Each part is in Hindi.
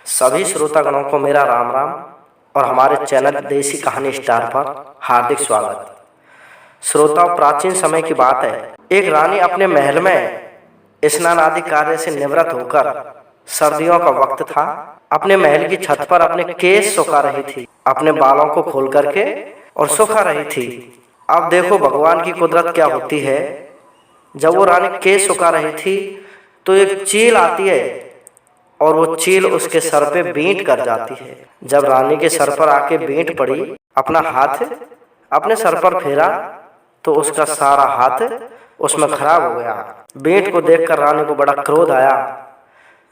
सभी श्रोतागणों को मेरा राम राम और हमारे चैनल देसी कहानी स्टार पर हार्दिक स्वागत। श्रोताओं, प्राचीन समय की बात है। एक रानी अपने महल में स्नान आदि कार्य से निवृत्त होकर, सर्दियों का वक्त था, अपने महल की छत पर अपने केश सुखा रही थी, अपने बालों को खोल करके और सुखा रही थी। अब देखो भगवान की कुदरत क्या होती है। जब वो रानी केश सुखा रही थी तो एक चील आती है और वो चील उसके सर पे बींट कर जाती है। जब रानी के सर पर आके बींट पड़ी, अपना हाथ अपने सर पर फेरा तो उसका सारा हाथ उसमें खराब हो गया। बींट को देखकर रानी को बड़ा क्रोध आया,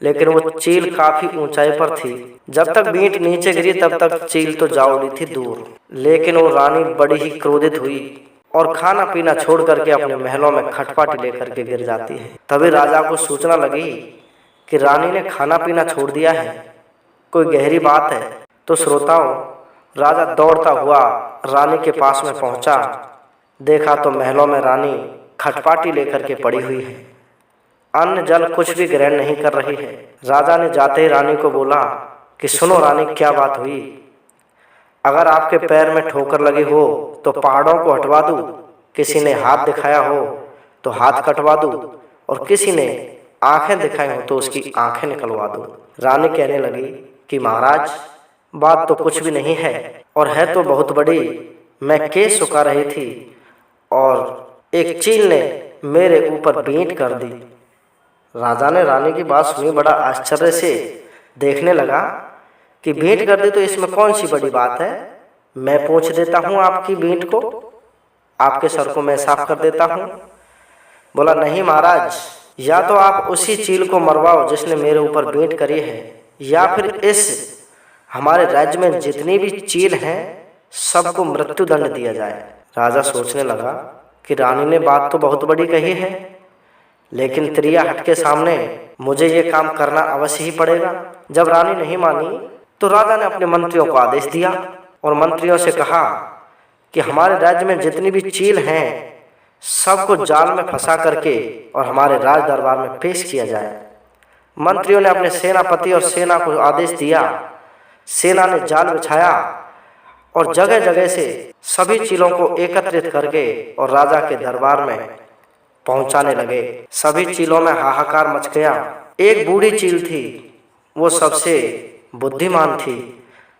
लेकिन वो चील काफी ऊंचाई पर थी। जब तक बींट नीचे गिरी तब तक चील तो जा उड़ी थी दूर। लेकिन वो रानी बड़ी ही क्रोधित हुई और खाना पीना छोड़ करके अपने महलों में खटपट लेकर के गिर जाती है। तभी राजा को सूचना लगी कि रानी ने खाना पीना छोड़ दिया है, कोई गहरी बात है। तो श्रोताओं, राजा दौड़ता हुआ रानी के पास में पहुंचा। देखा तो महलों में रानी खटपाटी लेकर के पड़ी हुई है, अन्न जल कुछ भी ग्रहण नहीं कर रही है। राजा ने जाते ही रानी को बोला कि सुनो रानी, क्या बात हुई? अगर आपके पैर में ठोकर लगी हो तो पहाड़ों को हटवा दूं, किसी ने हाथ दिखाया हो तो हाथ कटवा दूं, और किसी ने आंखें दिखाई हो तो उसकी आंखें निकलवा दूं। रानी कहने लगी कि महाराज, बात तो कुछ भी नहीं है और है तो बहुत बड़ी। मैं केस सुखा रही थी और एक चील ने मेरे ऊपर बींट कर दी। राजा ने रानी की बात सुनी, बड़ा आश्चर्य से देखने लगा कि बींट कर दी तो इसमें कौन सी बड़ी बात है। मैं पूछ देता हूँ आपकी बींट को, आपके सर को मैं साफ कर देता हूँ। बोला, नहीं महाराज, या तो आप उसी चील को मरवाओ जिसने मेरे ऊपर बींट करी है, या फिर इस हमारे राज्य में जितनी भी चील हैं सबको मृत्यु दंड दिया जाए। राजा सोचने लगा कि रानी ने बात तो बहुत बड़ी कही है, लेकिन त्रिया हट के सामने मुझे ये काम करना अवश्य ही पड़ेगा। जब रानी नहीं मानी तो राजा ने अपने मंत्रियों को आदेश दिया और मंत्रियों से कहा कि हमारे राज्य में जितनी भी चील हैं सबको जाल में फंसा करके और हमारे राज दरबार में पेश किया जाए। मंत्रियों ने अपने सेनापति और सेना को आदेश दिया। सेना ने जाल बिछाया और जगह जगह से सभी चीलों को एकत्रित करके और राजा के दरबार में पहुंचाने लगे। सभी चीलों में हाहाकार मच गया। एक बूढ़ी चील थी, वो सबसे बुद्धिमान थी।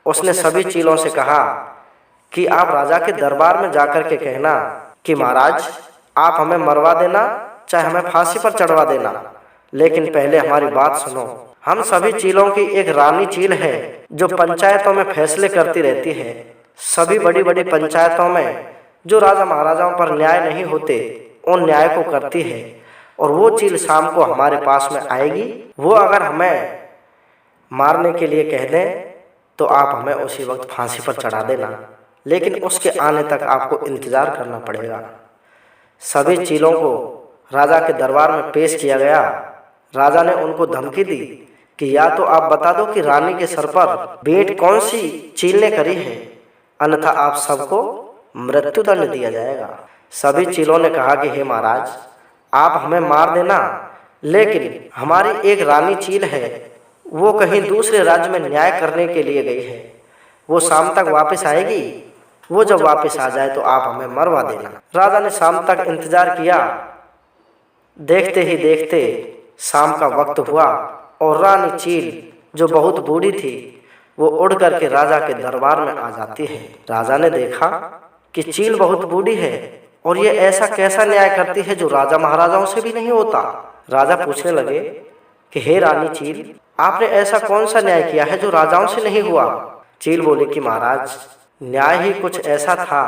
उसने सभी चीलों से कहा कि आप राजा के दरबार में जाकर के कहना कि महाराज, आप हमें मरवा देना चाहे हमें फांसी पर चढ़वा देना, लेकिन पहले हमारी बात सुनो। हम सभी चीलों की एक रानी चील है जो पंचायतों में फैसले करती रहती है। सभी बड़ी बड़ी पंचायतों में जो राजा महाराजाओं पर न्याय नहीं होते उन न्याय को करती है, और वो चील शाम को हमारे पास में आएगी। वो अगर हमें मारने के लिए कह दें तो आप हमें उसी वक्त फांसी पर चढ़ा देना, लेकिन उसके आने तक आपको इंतजार करना पड़ेगा। सभी चीलों को राजा के दरबार में पेश किया गया। राजा ने उनको धमकी दी कि या तो आप बता दो कि रानी के सर पर बींट कौन सी चील ने करी है, अन्यथा आप सबको मृत्यु दंड दिया जाएगा। सभी चीलों ने कहा कि हे महाराज, आप हमें मार देना, लेकिन हमारी एक रानी चील है, वो कहीं दूसरे राज्य में न्याय करने के लिए गई है। वो शाम तक वापस आएगी। वो जब वापस आ जाए तो आप हमें मरवा देना। राजा ने शाम तक इंतजार किया। देखते ही देखते शाम का वक्त हुआ और रानी चील, जो बहुत बूढ़ी थी, वो उड़ करके राजा के दरबार में आ जाती है। राजा ने देखा कि चील बहुत बूढ़ी है और ये ऐसा कैसा न्याय करती है जो राजा महाराजाओं से भी नहीं होता। राजा पूछने लगे कि हे रानी चील, आपने ऐसा कौन सा न्याय किया है जो राजाओं से नहीं हुआ? चील बोली कि महाराज, न्याय ही कुछ ऐसा था,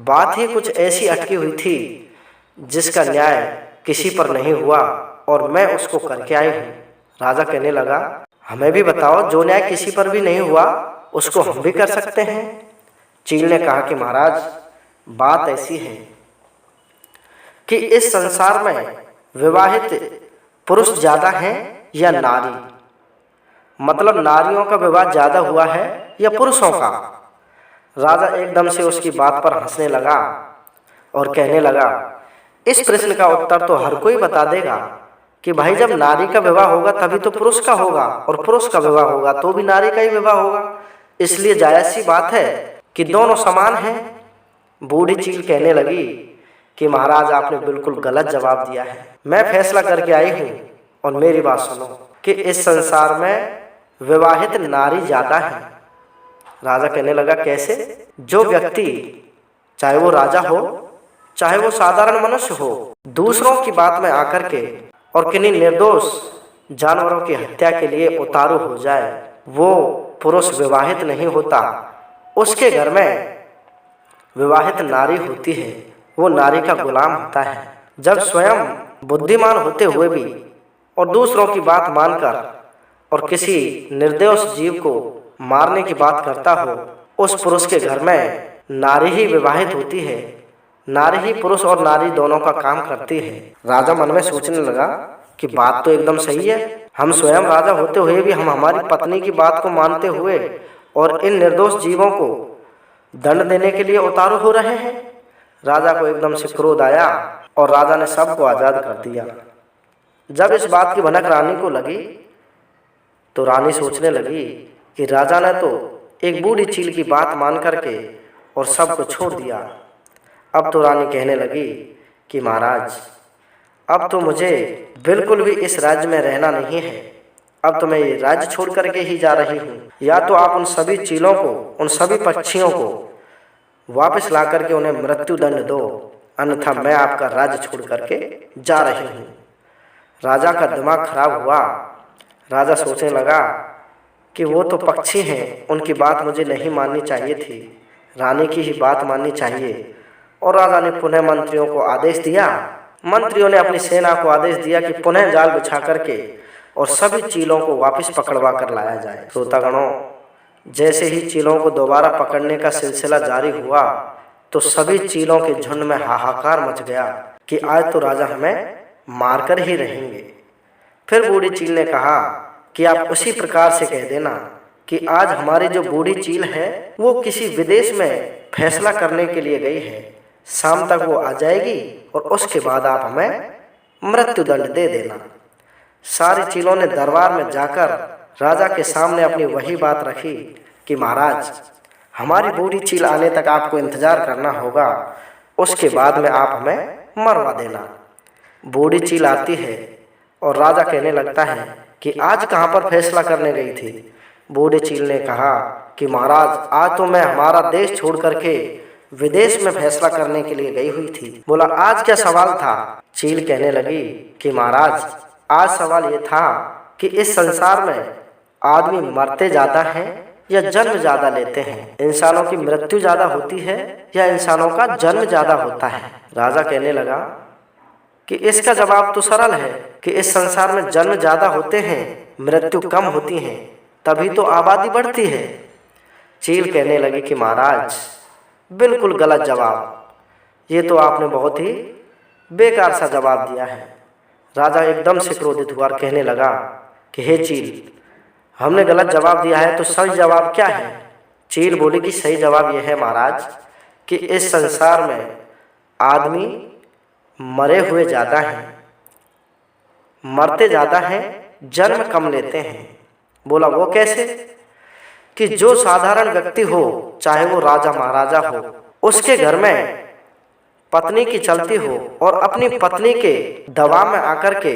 बात ही कुछ ऐसी अटकी हुई थी जिसका न्याय किसी पर नहीं हुआ और मैं उसको करके आई हूँ। राजा कहने लगा, हमें भी बताओ, जो न्याय किसी पर भी नहीं हुआ उसको हम भी कर सकते हैं। चील ने कहा कि महाराज, बात ऐसी है कि इस संसार में विवाहित पुरुष ज्यादा हैं या नारी, मतलब नारियों का विवाह ज्यादा हुआ है या पुरुषों का? राजा एकदम से उसकी बात पर हंसने लगा और कहने लगा, इस प्रश्न का उत्तर तो हर कोई बता देगा, कि भाई जब नारी का विवाह होगा तभी तो पुरुष का होगा, और पुरुष का विवाह होगा तो भी नारी का ही विवाह होगा, इसलिए जायज सी बात है कि दोनों समान हैं। बूढ़ी चील कहने लगी कि महाराज आपने बिल्कुल गलत जवाब दिया है। मैं फैसला करके आई हूँ और मेरी बात सुनो कि इस संसार में विवाहित नारी ज्यादा है। राजा कहने लगा कैसे? जो व्यक्ति, चाहे वो राजा हो चाहे वो साधारण मनुष्य हो, दूसरों की बात में आकर के और किन्हीं निर्दोष जानवरों की हत्या के लिए उतारू हो जाए, वो पुरुष विवाहित नहीं होता। उसके घर में विवाहित नारी होती है, वो नारी का गुलाम होता है। जब स्वयं बुद्धिमान होते हुए भी और दूसरों की बात मानकर और किसी निर्दोष जीव को मारने की बात करता हो, उस पुरुष के घर में नारी ही विवाहित होती है। नारी ही पुरुष और नारी दोनों का काम करती है। राजा मन में सोचने लगा कि बात तो एकदम सही है। हम स्वयं राजा होते हुए भी हम हमारी पत्नी की बात को मानते हुए और इन निर्दोष जीवों को दंड देने के लिए उतारू हो रहे हैं। राजा को एकदम से क्रोध आया और राजा ने सबको आजाद कर दिया। जब इस बात की भनक रानी को लगी तो रानी सोचने लगी कि राजा ने तो एक बूढ़ी चील की बात मान करके और सबको छोड़ दिया। अब तो रानी कहने लगी कि महाराज अब तो मुझे बिल्कुल भी इस राज्य में रहना नहीं है। अब तो मैं ये राज्य छोड़ करके ही जा रही हूँ। या तो आप उन सभी चीलों को, उन सभी पक्षियों को वापस ला करके उन्हें मृत्यु दंड दो, अन्यथा मैं आपका राज्य छोड़ करके जा रही हूँ। राजा का दिमाग खराब हुआ। राजा सोचने लगा कि वो तो पक्षी हैं, उनकी बात मुझे नहीं माननी चाहिए थी, रानी की ही बात माननी चाहिए। और राजा ने पुनः मंत्रियों को आदेश दिया। मंत्रियों ने अपनी सेना को आदेश दिया कि पुनः जाल बिछा करके और सभी चीलों को वापस पकड़वा कर लाया जाए। श्रोतागणों, जैसे ही चीलों को दोबारा पकड़ने का सिलसिला जारी हुआ तो सभी चीलों के झुंड में हाहाकार मच गया कि आज तो राजा हमें मारकर ही रहेंगे। फिर बूढ़ी चील ने कहा कि आप उसी प्रकार से कह देना कि आज हमारी जो बूढ़ी चील है वो किसी विदेश में फैसला करने के लिए गई है। शाम तक वो आ जाएगी और उसके बाद आप हमें मृत्यु दंड दे देना। सारी चीलों ने दरबार में जाकर राजा के सामने अपनी वही बात रखी कि महाराज हमारी बूढ़ी चील आने तक आपको इंतजार करना होगा, उसके बाद में आप हमें मरवा देना। बूढ़ी चील आती है और राजा कहने लगता है कि आज कहाँ पर फैसला करने गई थी? बूढ़ी चील ने कहा कि महाराज आज तो मैं हमारा देश छोड़ करके विदेश में फैसला करने के लिए गई हुई थी। बोला आज क्या सवाल था? चील कहने लगी कि महाराज आज सवाल ये था कि इस संसार में आदमी मरते ज्यादा हैं या जन्म ज्यादा लेते हैं? इंसानों की मृत्यु ज्यादा होती है या इंसानों का जन्म ज्यादा होता है? राजा कहने लगा कि इसका जवाब तो सरल है कि इस संसार में जन्म ज्यादा होते हैं, मृत्यु कम होती है, तभी तो आबादी बढ़ती है। चील कहने लगी कि महाराज बिल्कुल गलत जवाब, ये तो आपने बहुत ही बेकार सा जवाब दिया है। राजा एकदम से क्रोधित हुआ और कहने लगा कि हे चील, हमने गलत जवाब दिया है तो सही जवाब क्या है? चील बोली कि सही जवाब यह है महाराज कि इस संसार में आदमी मरे हुए ज्यादा हैं, मरते ज्यादा हैं, जन्म कम लेते हैं। बोला वो कैसे? कि जो साधारण व्यक्ति हो, चाहे वो राजा महाराजा हो, उसके घर में पत्नी की चलती हो और अपनी पत्नी के दबाव में आकर के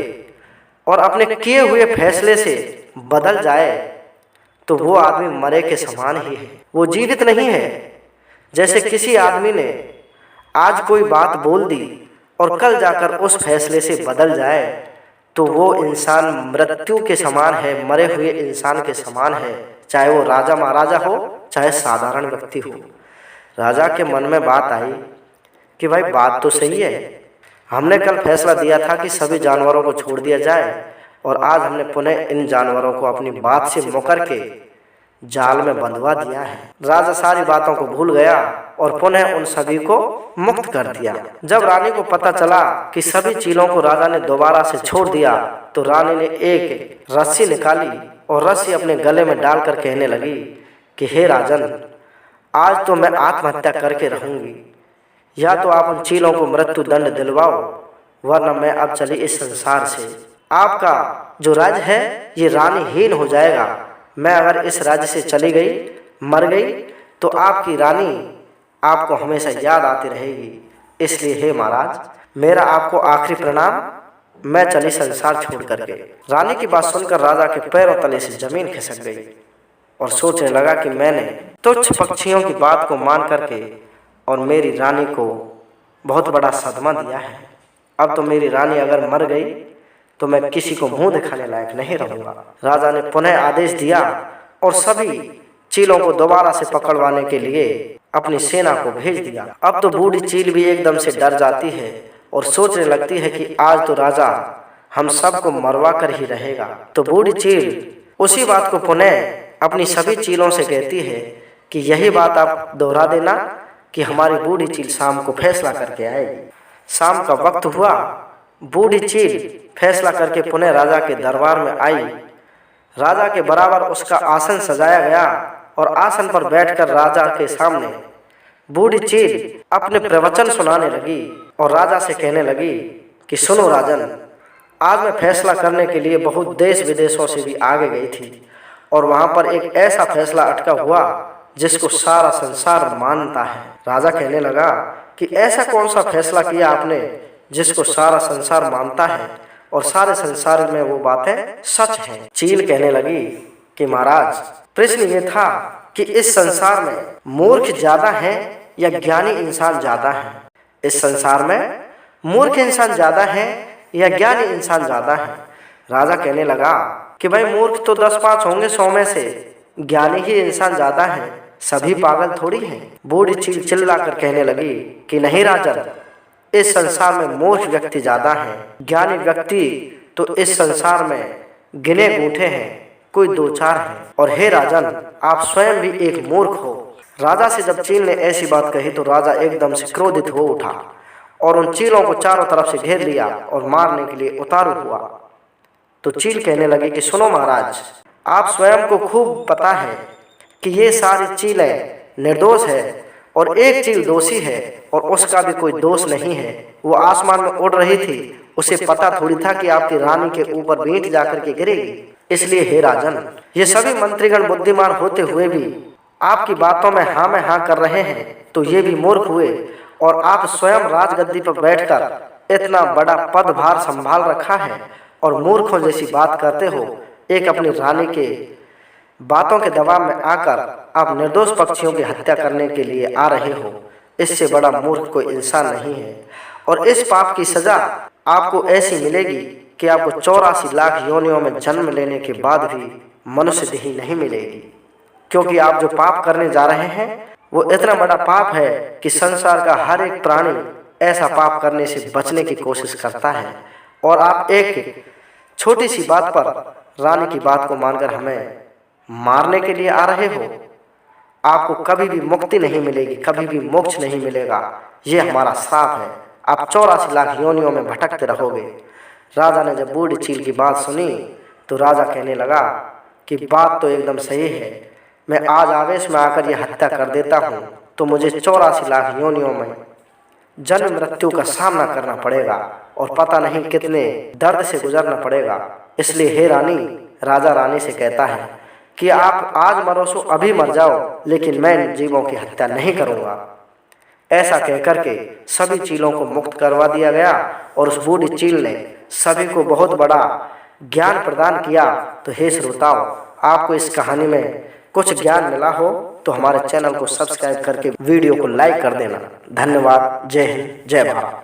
और अपने किए हुए फैसले से बदल जाए तो वो आदमी मरे के समान ही है, वो जीवित नहीं है। जैसे किसी आदमी ने आज कोई बात बोल दी और कल जाकर उस फैसले से बदल जाए तो वो इंसान मृत्यु के समान है, मरे हुए इंसान के समान है, चाहे वो राजा महाराजा हो चाहे साधारण व्यक्ति हो। राजा के मन में बात आई कि भाई बात तो सही है, हमने कल फैसला दिया था कि सभी जानवरों को छोड़ दिया जाए और आज हमने पुनः इन जानवरों को अपनी बात से मुकर के जाल में बंधवा दिया है। राजा सारी बातों को भूल गया और पुनः उन सभी को मुक्त कर दिया। जब रानी को पता चला कि सभी चीलों को राजा ने दोबारा से छोड़ दिया तो रानी ने एक रस्सी निकाली और रस्सी अपने गले में डालकर कहने लगी कि हे राजन, आज तो मैं आत्महत्या करके रहूंगी, या तो आप उन चीलों को मृत्यु दंड दिलवाओ वरना मैं अब चली इस संसार से। आपका जो राज्य है ये रानीहीन हो जाएगा। मैं अगर इस राज्य से चली गई, मर गई, तो आपकी रानी आपको हमेशा याद आती रहेगी। इसलिए हे महाराज, मेरा आपको आखिरी प्रणाम। मैं चली संसार छोड़ करके। रानी की बात सुनकर राजा के पैरों तले से जमीन खिसक गई और सोचने लगा कि मैंने तुच्छ पक्षियों की बात को मान करके और मेरी रानी को बहुत बड़ा सदमा दिया है। अब तो मेरी रानी अगर मर गई तो मैं किसी को मुंह दिखाने लायक नहीं रहूंगा। राजा ने पुनः आदेश दिया और सभी चीलों को दोबारा से पकड़वाने के लिए अपनी सेना को भेज दिया। अब तो बूढ़ी चील भी एकदम से डर जाती है और सोचने लगती है कि आज तो राजा हम सबको मरवा कर ही रहेगा। तो बूढ़ी चील उसी बात को पुनः अपनी सभी चीलों से कहती है कि यही बात आप दोहरा देना कि हमारी बूढ़ी चील शाम को फैसला करके आएगी। शाम का वक्त हुआ, बूढ़ी चील फैसला करके पुनः राजा के दरबार में आई। राजा के बराबर उसका आसन सजाया गया और आसन पर बैठकर राजा के सामने बूढ़ी चील अपने प्रवचन सुनाने लगी और राजा से कहने लगी कि सुनो राजन, आज मैं फैसला करने के लिए बहुत देश विदेशों से भी आगे गई थी और वहां पर एक ऐसा फैसला अटका हुआ जिसको सारा संसार मानता है। राजा कहने लगा कि ऐसा कौन सा फैसला किया आपने जिसको सारा संसार मानता है और सारे संसार में वो बातें सच हैं। चील कहने लगी कि महाराज, प्रश्न ये था कि इस संसार में मूर्ख ज्यादा है या ज्ञानी इंसान ज्यादा है। इस संसार में मूर्ख इंसान ज्यादा है या ज्ञानी इंसान ज्यादा है। राजा कहने लगा कि भाई मूर्ख तो 10-5 होंगे 100 में से, ज्ञानी ही इंसान ज्यादा है, सभी पागल थोड़ी हैं। बूढ़ी चील चिल्लाकर कहने लगी कि नहीं राजन, इस संसार में मूर्ख व्यक्ति ज्यादा है, ज्ञानी व्यक्ति तो इस संसार में गिने गूंठे हैं, कोई 2-4 हैं। और हे राजन, आप स्वयं भी एक मूर्ख हो। राजा से जब चील ने ऐसी बात कही तो राजा एकदम से क्रोधित हो उठा और उन चीलों को चारों तरफ से घेर लिया और मारने के लिए उतारू हुआ। तो चील कहने लगी कि सुनो महाराज, आप स्वयं को खूब पता है कि ये सारी चीलें निर्दोष है और एक चील दोषी है और उसका भी कोई दोष नहीं है। वो आसमान में उड़ रही थी, उसे पता थोड़ी था कि आपकी रानी के ऊपर बींट जाकर के गिरेगी। इसलिए हे राजन, ये सभी मंत्रीगण बुद्धिमान होते हुए भी आपकी बातों में हाँ कर रहे हैं, तो ये भी मूर्ख हुए। और आप स्वयं राजगद्दी पर बैठकर इतना बड़ा पदभार संभाल रखा है और मूर्खों जैसी बात करते हो। एक अपनी रानी के बातों के दबाव में आकर आप निर्दोष पक्षियों की हत्या करने के लिए आ रहे हो। इससे बड़ा मूर्ख कोई इंसान नहीं है और इस पाप की सजा आपको ऐसी मिलेगी कि आपको 84 लाख योनियों में जन्म लेने के बाद भी मनुष्य देही नहीं मिलेगी। क्योंकि आप जो पाप करने जा रहे हैं वो इतना बड़ा पाप है कि संसार का हर एक प्राणी ऐसा पाप करने से बचने की कोशिश करता है और आप एक छोटी सी बात पर रानी की बात को मानकर हमें मारने के लिए आ रहे हो। आपको कभी भी मुक्ति नहीं मिलेगी, कभी भी मोक्ष नहीं मिलेगा। ये हमारा श्राप है, आप 84 लाख योनियों में भटकते रहोगे। राजा ने जब बूढ़ी चील की बात सुनी तो राजा कहने लगा कि बात तो एकदम सही है, मैं आज आवेश में आकर यह हत्या कर देता हूँ तो मुझे 84 लाख योनियों में जन्म मृत्यु का सामना करना पड़ेगा और पता नहीं कितने दर्द से गुजरना पड़ेगा। इसलिए हे रानी, राजा रानी से कहता है कि आप आज मरो सो अभी मर जाओ, लेकिन मैं इन जीवों की हत्या नहीं करूँगा। ऐसा कहकर के सभी चीलों को मुक्त करवा दिया गया और उस बूढ़ी चील ने सभी को बहुत बड़ा ज्ञान प्रदान किया। तो हे श्रोताओ, आपको इस कहानी में कुछ ज्ञान मिला हो तो हमारे चैनल को सब्सक्राइब करके वीडियो को लाइक कर देना। धन्यवाद। जय हिंद, जय भारत।